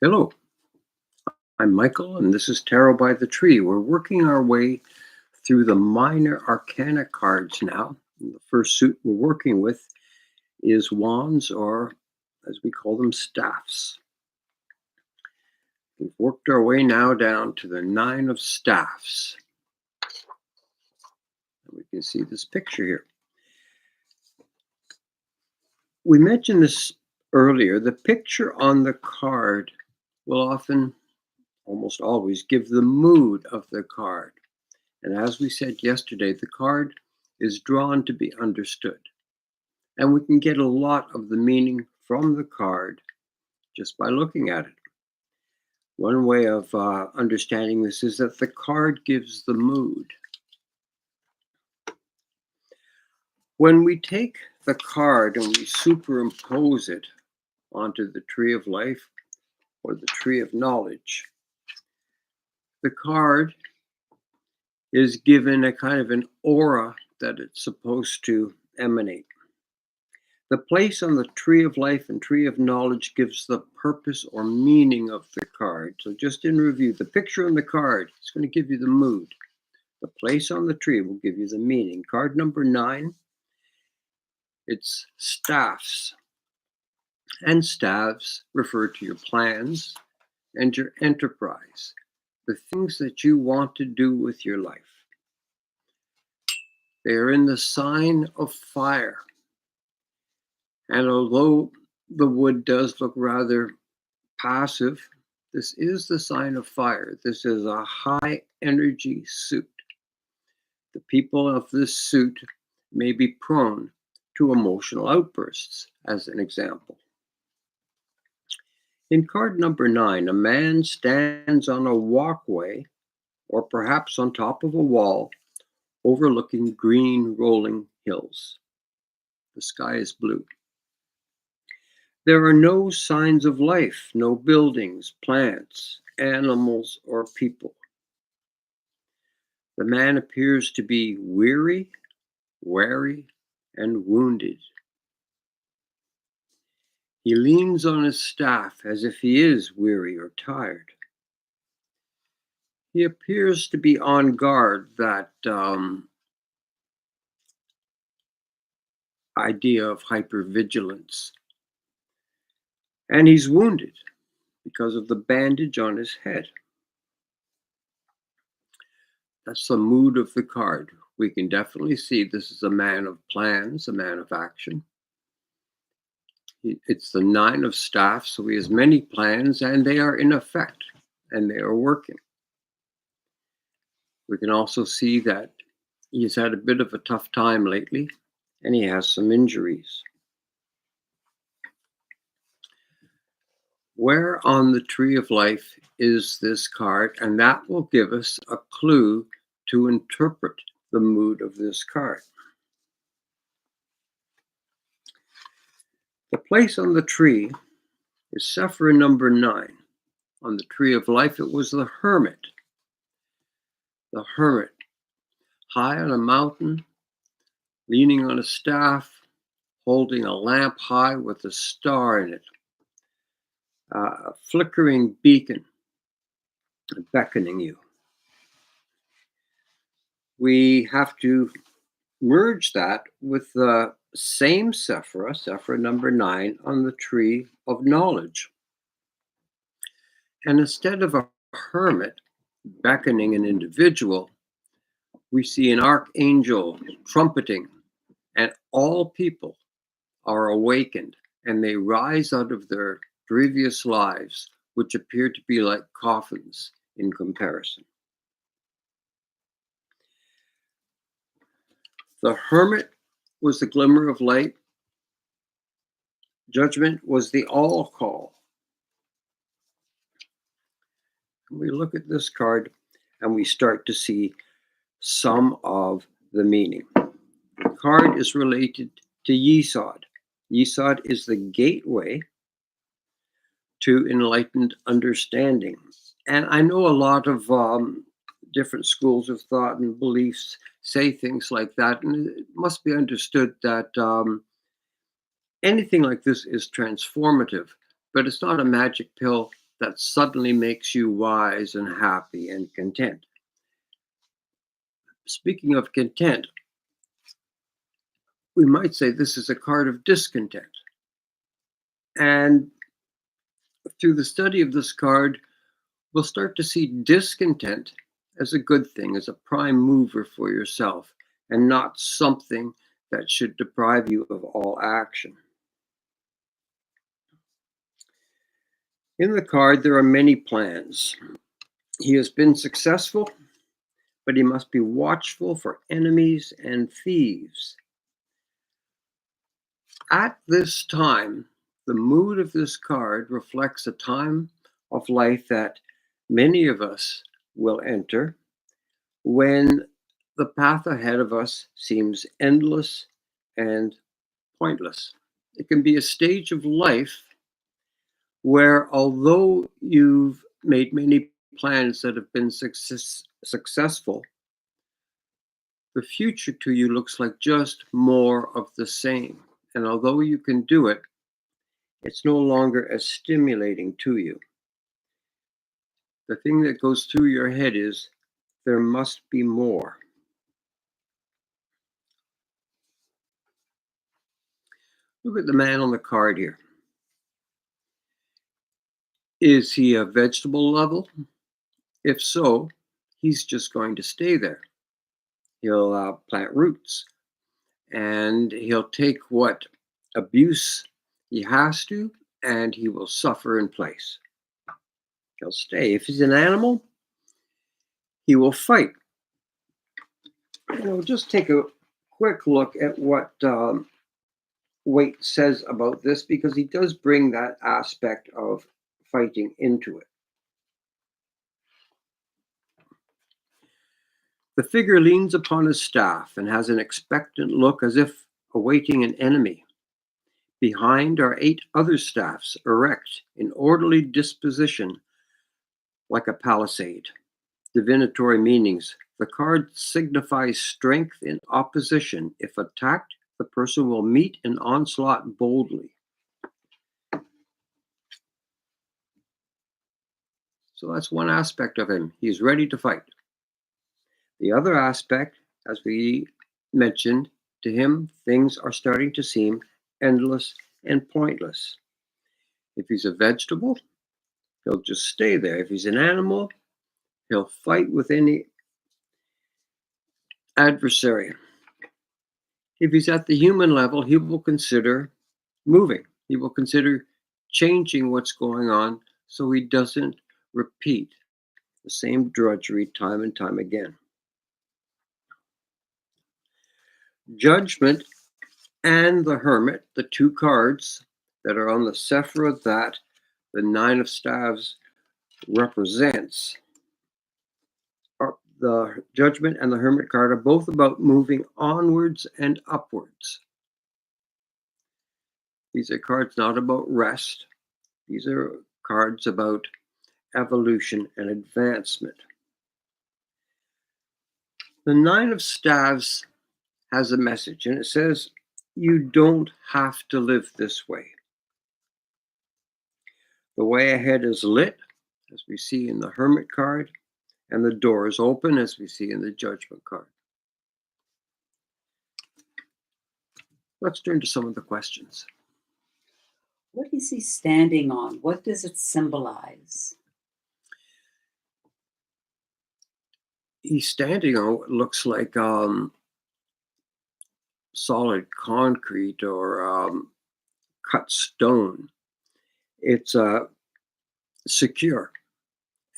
Hello, I'm Michael, and this is Tarot by the Tree. We're working our way through the minor arcana cards now. And the first suit we're working with is wands, or as we call them, staffs. We've worked our way now down to the nine of staffs. And we can see this picture here. We mentioned this earlier. The picture on the card will often, almost always, give the mood of the card. And as we said yesterday, the card is drawn to be understood. And we can get a lot of the meaning from the card just by looking at it. One way of understanding this is that the card gives the mood. When we take the card and we superimpose it onto the tree of life or the tree of knowledge, the card is given a kind of an aura that it's supposed to emanate. The place on the tree of life and tree of knowledge gives the purpose or meaning of the card. So just in review, the picture on the card is going to give you the mood. The place on the tree will give you the meaning. Card number 9, it's staffs. And staffs refer to your plans and your enterprise, the things that you want to do with your life. They are in the sign of fire. And although the wood does look rather passive, this is the sign of fire. This is a high energy suit. The people of this suit may be prone to emotional outbursts, as an example. In card number 9, a man stands on a walkway or perhaps on top of a wall overlooking green rolling hills. The sky is blue. There are no signs of life, no buildings, plants, animals, or people. The man appears to be weary, wary, and wounded. He leans on his staff as if he is weary or tired. He appears to be on guard, that idea of hypervigilance. And he's wounded because of the bandage on his head. That's the mood of the card. We can definitely see this is a man of plans, a man of action. It's the 9 of staffs, so he has many plans, and they are in effect, and they are working. We can also see that he's had a bit of a tough time lately, and he has some injuries. Where on the tree of life is this card? And that will give us a clue to interpret the mood of this card. The place on the tree is Sephira number 9. On the tree of life, it was the hermit. The hermit, high on a mountain, leaning on a staff, holding a lamp high with a star in it. A flickering beacon beckoning you. We have to merge that with the same Sephira number 9, on the tree of knowledge. And instead of a hermit beckoning an individual, we see an archangel trumpeting, and all people are awakened, and they rise out of their previous lives, which appear to be like coffins in comparison. The hermit was the glimmer of light. Judgment was the all call. We look at this card and we start to see some of the meaning. The card is related to Yesod. Yesod is the gateway to enlightened understanding. And I know a lot of different schools of thought and beliefs say things like that. And it must be understood that anything like this is transformative, but it's not a magic pill that suddenly makes you wise and happy and content. Speaking of content, we might say this is a card of discontent. And through the study of this card, we'll start to see discontent as a good thing, as a prime mover for yourself, and not something that should deprive you of all action. In the card, there are many plans. He has been successful, but he must be watchful for enemies and thieves. At this time, the mood of this card reflects a time of life that many of us will enter when the path ahead of us seems endless and pointless. It can be a stage of life where, although you've made many plans that have been successful, the future to you looks like just more of the same. And although you can do it, it's no longer as stimulating to you. The thing that goes through your head is, there must be more. Look at the man on the card here. Is he a vegetable level? If so, he's just going to stay there. He'll plant roots, and he'll take what abuse he has to, and he will suffer in place. He'll stay. If he's an animal, he will fight. We'll just take a quick look at what Waite says about this, because he does bring that aspect of fighting into it. The figure leans upon his staff and has an expectant look, as if awaiting an enemy. Behind are 8 other staffs, erect in orderly disposition, like a palisade. Divinatory meanings. The card signifies strength in opposition. If attacked, the person will meet an onslaught boldly. So that's one aspect of him. He's ready to fight. The other aspect, as we mentioned, to him, things are starting to seem endless and pointless. If he's a vegetable, he'll just stay there. If he's an animal, he'll fight with any adversary. If he's at the human level, he will consider moving. He will consider changing what's going on so he doesn't repeat the same drudgery time and time again. Judgment and the Hermit, the 2 cards that are on the Sephira that the 9 of Staves represents, the Judgment and the Hermit card are both about moving onwards and upwards. These are cards not about rest. These are cards about evolution and advancement. The 9 of Staves has a message, and it says, you don't have to live this way. The way ahead is lit, as we see in the Hermit card, and the door is open, as we see in the Judgment card. Let's turn to some of the questions. What is he standing on? What does it symbolize? He's standing on what looks like solid concrete or cut stone. It's secure.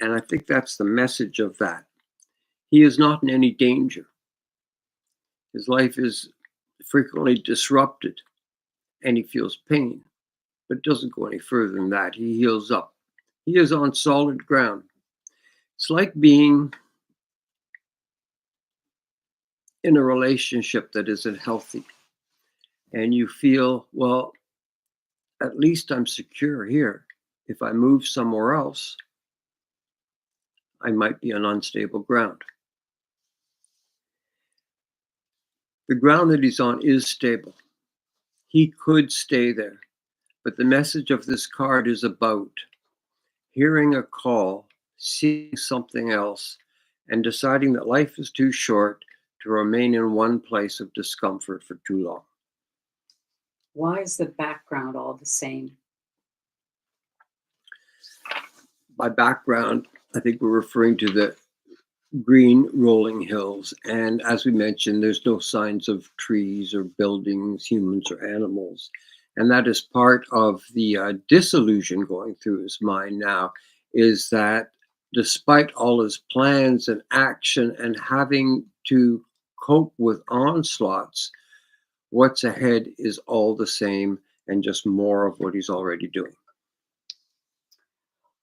And I think that's the message of that. He is not in any danger. His life is frequently disrupted, and he feels pain, but doesn't go any further than that. He heals up. He is on solid ground. It's like being in a relationship that isn't healthy, and you feel, well, at least I'm secure here. If I move somewhere else, I might be on unstable ground. The ground that he's on is stable. He could stay there, but the message of this card is about hearing a call, seeing something else, and deciding that life is too short to remain in one place of discomfort for too long. Why is the background all the same? By background, I think we're referring to the green rolling hills. And as we mentioned, there's no signs of trees or buildings, humans or animals. And that is part of the disillusion going through his mind now, is that despite all his plans and action and having to cope with onslaughts, what's ahead is all the same and just more of what he's already doing.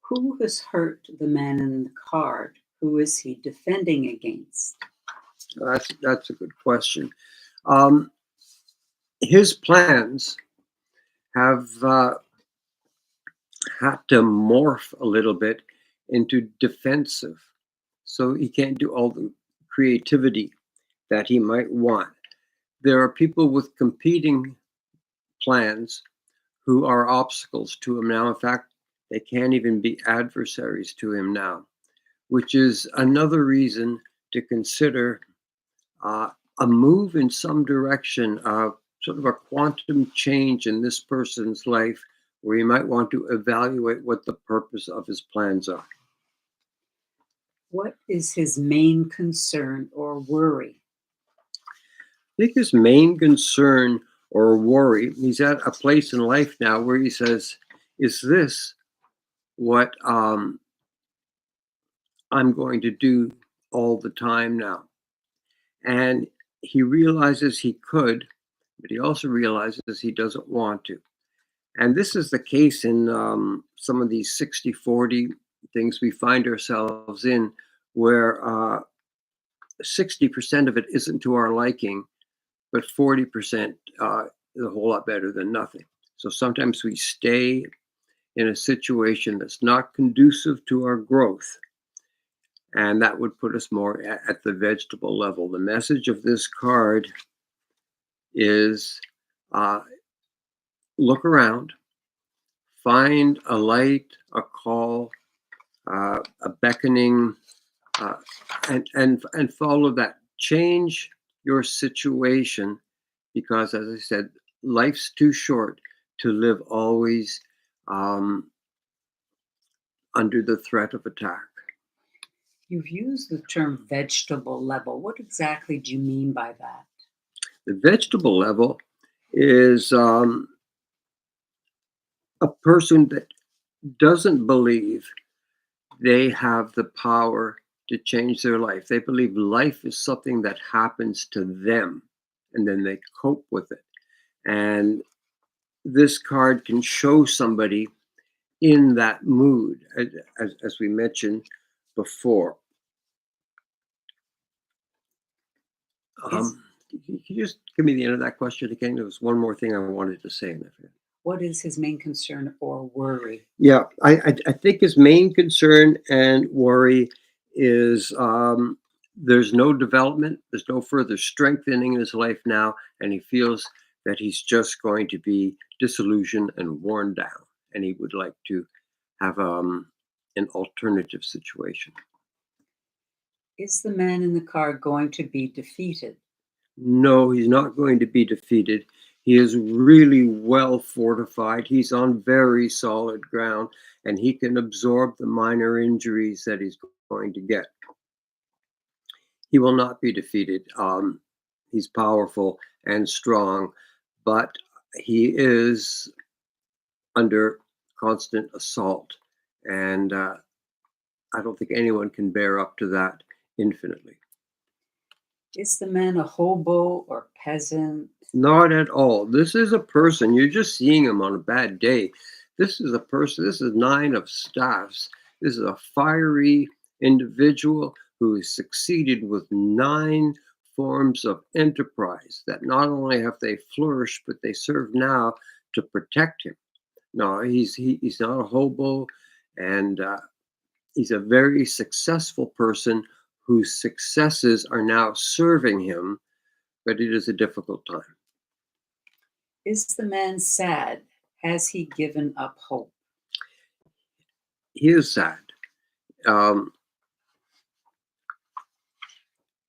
Who has hurt the man in the card? Who is he defending against? That's a good question. Um, his plans have had to morph a little bit into defensive. So he can't do all the creativity that he might want. There are people with competing plans who are obstacles to him now. In fact, they can't even be adversaries to him now, which is another reason to consider uh, a move in some direction, sort of a quantum change in this person's life, where you might want to evaluate what the purpose of his plans are. What is his main concern or worry? I think his main concern or worry, he's at a place in life now where he says, is this what I'm going to do all the time now? And he realizes he could, but he also realizes he doesn't want to. And this is the case in some of these 60-40 things we find ourselves in, where 60% of it isn't to our liking, but 40% is a whole lot better than nothing. So sometimes we stay in a situation that's not conducive to our growth, and that would put us more at the vegetable level. The message of this card is uh, look around, find a light, a call, a beckoning, uh, and follow that. Change your situation, because, as I said, life's too short to live always um, under the threat of attack. You've used the term vegetable level. What exactly do you mean by that? The vegetable level is a person that doesn't believe they have the power to change their life. They believe life is something that happens to them, and then they cope with it. And this card can show somebody in that mood, as we mentioned before. Is Can you just give me the end of that question again? There was one more thing I wanted to say, and I forgot. what is his main concern or worry? Yeah, I think his main concern and worry is there's no development, there's no further strengthening in his life now, and he feels that he's just going to be disillusioned and worn down, and he would like to have an alternative situation. Is the man in the card going to be defeated? No, he's not going to be defeated. He is really well fortified. He's on very solid ground, and he can absorb the minor injuries that he's going to get. He will not be defeated. He's powerful and strong, but he is under constant assault, and I don't think anyone can bear up to that infinitely. Is the man a hobo or peasant? Not at all. This is a person, you're just seeing him on a bad day. This is a person, this is nine of staffs. This is a fiery individual who has succeeded with nine forms of enterprise that not only have they flourished, but they serve now to protect him. No, he's not a hobo, and he's a very successful person whose successes are now serving him, but it is a difficult time. Is the man sad? Has he given up hope? He is sad. Um,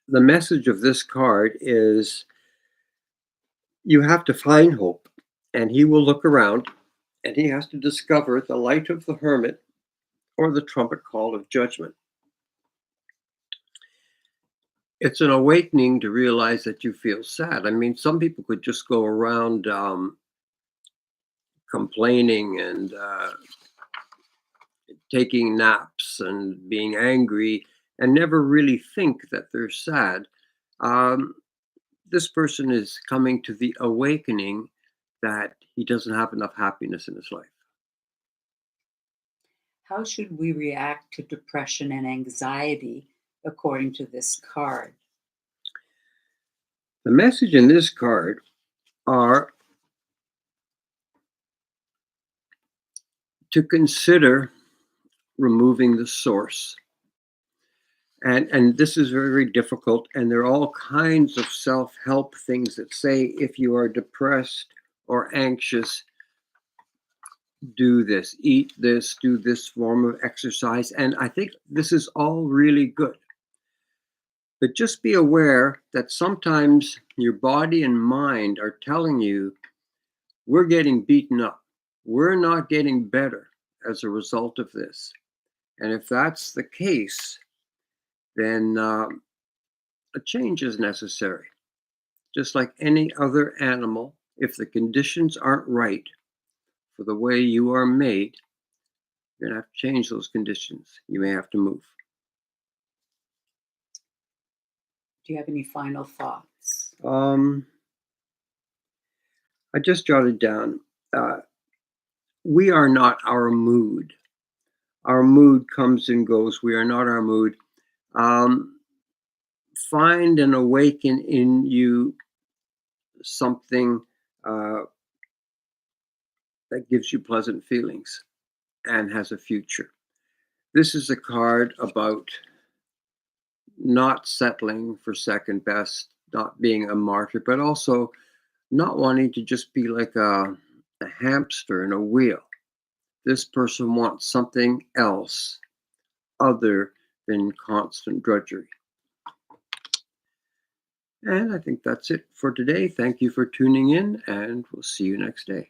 the message of this card is you have to find hope, and he will look around, and he has to discover the light of the hermit or the trumpet call of judgment. It's an awakening to realize that you feel sad. I mean, some people could just go around complaining and taking naps and being angry and never really think that they're sad. Um, this person is coming to the awakening that he doesn't have enough happiness in his life. How should we react to depression and anxiety according to this card? The message in this card are to consider removing the source. And this is very, very difficult. And there are all kinds of self-help things that say if you are depressed or anxious, do this, eat this, do this form of exercise. And I think this is all really good. But just be aware that sometimes your body and mind are telling you, we're getting beaten up. We're not getting better as a result of this. And if that's the case, then a change is necessary. Just like any other animal, if the conditions aren't right for the way you are made, you're going to have to change those conditions. You may have to move. Do you have any final thoughts? I just jotted down uh, we are not our mood. Our mood comes and goes. We are not our mood. Um, find and awaken in you something uh, that gives you pleasant feelings and has a future. This is a card about not settling for second best, not being a martyr, but also not wanting to just be like a hamster in a wheel. This person wants something else other than constant drudgery. And I think that's it for today. Thank you for tuning in, and we'll see you next day.